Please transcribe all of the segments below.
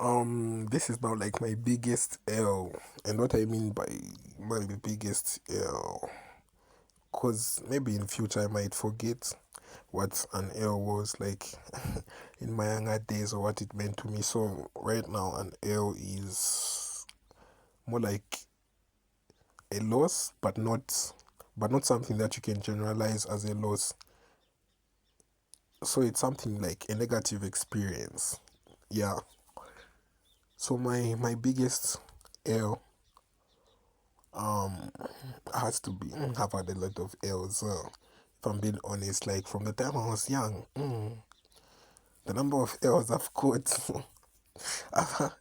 This is now like my biggest L, and what I mean by my biggest L, cause maybe in future I might forget what an L was like in my younger days or what it meant to me. So right now, an L is more like a loss, but not something that you can generalize as a loss. So it's something like a negative experience. Yeah. So my biggest L um has to be I've had a lot of L's. If I'm being honest, like from the time I was young, the number of L's I've got, I've,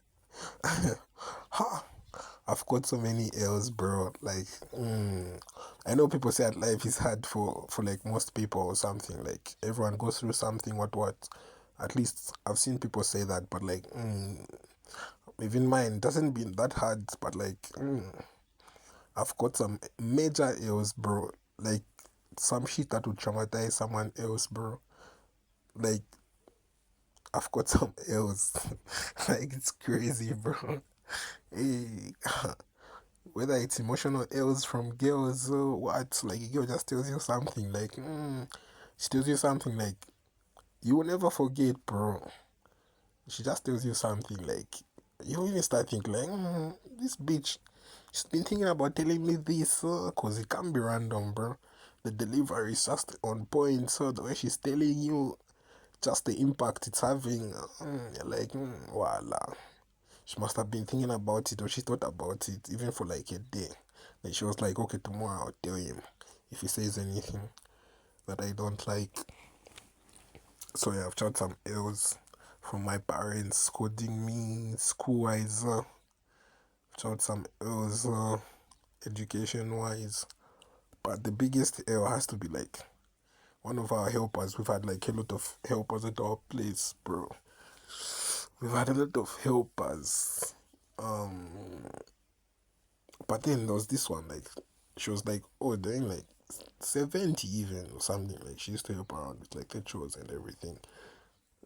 I've got so many L's, bro. Like, I know people say that life is hard for like most people or something. Like everyone goes through something. What? At least I've seen people say that, but like, even mine doesn't been that hard. But like, I've got some major L's, bro. Like some shit that would traumatize someone else, bro. Like I've got some L's. Like it's crazy, bro. Hey, whether it's emotional L's from girls or what, like a girl just tells you something, like, she tells you something like you will never forget, bro. She just tells you something like you even start thinking like, this bitch, she's been thinking about telling me this, cause it can't be random, bro. The delivery is just on point, so the way she's telling you, just the impact it's having, you're like, voila. She must have been thinking about it, or she thought about it even for like a day. Then she was like, okay, tomorrow I'll tell him if he says anything that I don't like. So yeah, I've tried some L's from my parents scolding me school wise. Tried some L's education wise. But the biggest L has to be like one of our helpers. We've had like a lot of helpers at our place, bro. We've had a lot of helpers. Um, but then there was this one, like, she was like, oh, doing like 70 even or something. Like, she used to help around with like the chores and everything.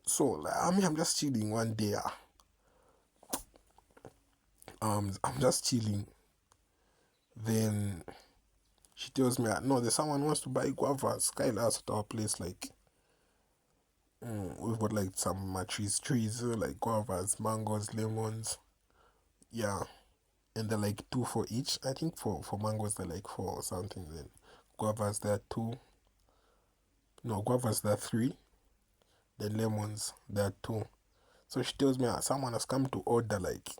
So, like, I mean, I'm just chilling one day. I'm just chilling. Then she tells me, no, there's someone who wants to buy guavas. Skylar's at our place. Like, we've got like some trees, like guavas, mangoes, lemons. Yeah. And they're like two for each. I think for mangoes, they're like four or something. Then guavas, they're two. No, guavas, they're three. Then lemons, they're two. So she tells me someone has come to order, like,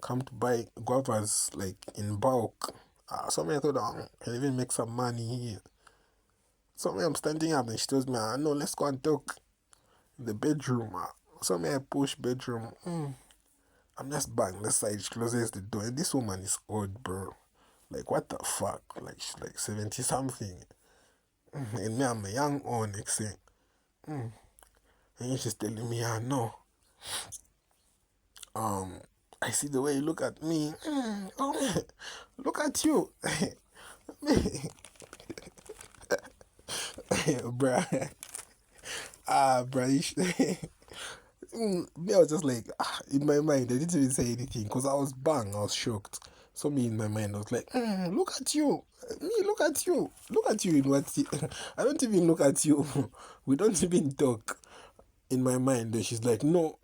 come to buy guavas, like, in bulk. So me, I thought, I can even make some money here. So me, I'm standing up and she tells me, no, let's go and talk in the bedroom. So me, I push bedroom. I'm just bang the side, she closes the door. And this woman is old, bro. Like, what the fuck? Like, she's like 70 something. And me, I'm a young onyx. And she's telling me, no. Um, I see the way you look at me. Oh, look at you. Bruh. Bruh, me, I was just like, in my mind, I didn't even say anything because I was bang, I was shocked. So me in my mind, I was like, look at you. Me, look at you. Look at you in what I don't even look at you. We don't even talk. In my mind, then she's like, no,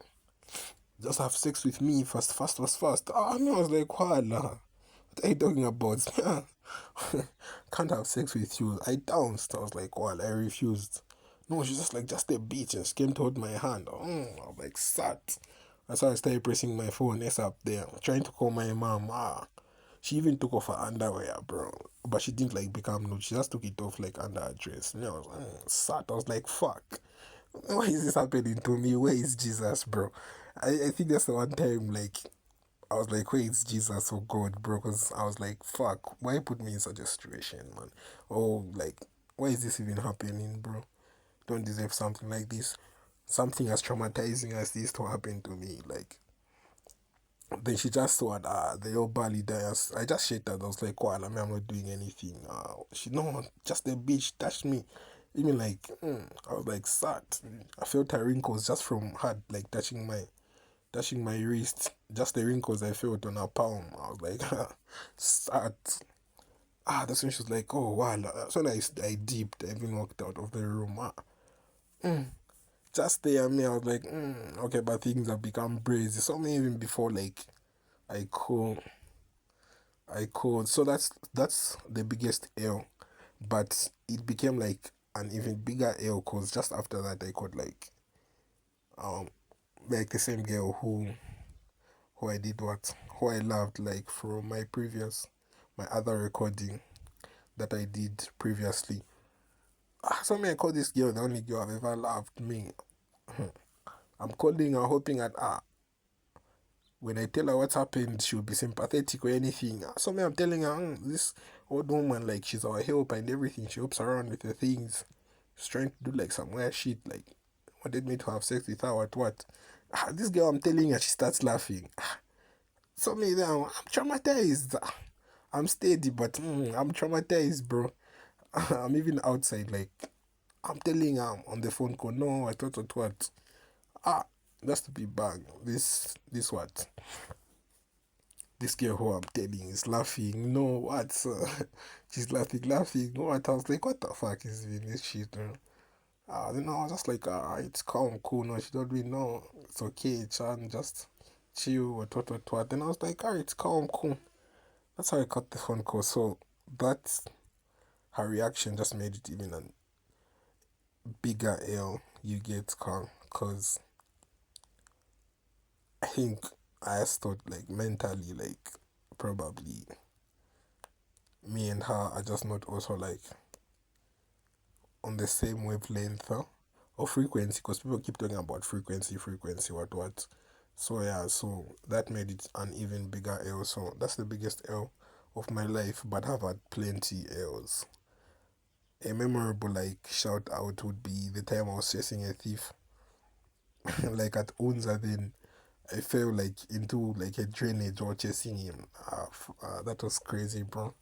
just have sex with me fast, fast, fast, fast. Me, I was like, voila. What are you talking about? Can't have sex with you. I bounced. I was like, well, I refused. No, she's just like, just a bitch. And she came to hold my hand. I was like, sat. That's why I started pressing my phone. It's up there. Trying to call my mom. She even took off her underwear, bro. But she didn't like become nude. She just took it off like under her dress. And I was sat. I was like, fuck. Why is this happening to me? Where is Jesus, bro? I think that's the one time, like, I was like, wait, it's Jesus or God, bro? Because I was like, fuck, why put me in such a situation, man? Oh, like, why is this even happening, bro? Don't deserve something like this. Something as traumatizing as this to happen to me. Like, then she just saw that the old Bali dies. I just shit that. I was like, well, I mean, I'm not doing anything. She, no, just a bitch touched me. Even like, I was like, sad. I felt her wrinkles just from her, like, touching touching my wrist, just the wrinkles I felt on her palm. I was like, start. That's when she was like, oh wow. That's when I dipped. I even walked out of the room. Just there, me, I was like, okay, but things have become crazy. Something even before like I could, I could. So that's the biggest L, but it became like an even bigger L because just after that I could um like the same girl who I did what who I loved like from my other recording that I did previously. So me I call this girl the only girl I've ever loved me. I'm calling her hoping that when I tell her what happened, she'll be sympathetic or anything. So me, I'm telling her, this old woman, like, she's our help and everything. She helps around with the things. She's trying to do, like, some weird shit, like, wanted me to have sex with her, what. This girl, I'm telling her, she starts laughing. So me, then, I'm traumatized. I'm steady, but I'm traumatized, bro. I'm even outside, like, I'm telling her on the phone call, no, I thought what. Ah, just to be back. This what? This girl who I'm telling is laughing. No, what? She's laughing. What? I was like, what the fuck is with this shit? Then I was just like, it's calm, cool. No, she don't really know. It's okay, Chan. Just chill. What. Then I was like, it's calm, cool. That's how I cut the phone call. So that her reaction just made it even a bigger L. You get calm, cause I think I just thought like mentally, like probably me and her are just not also like on the same wavelength or frequency because people keep talking about frequency, what. So yeah, so that made it an even bigger L. So that's the biggest L of my life, but I've had plenty L's. A memorable like shout out would be the time I was chasing a thief, like at Unza. Then I fell like into like a drainage while chasing him. That was crazy, bro.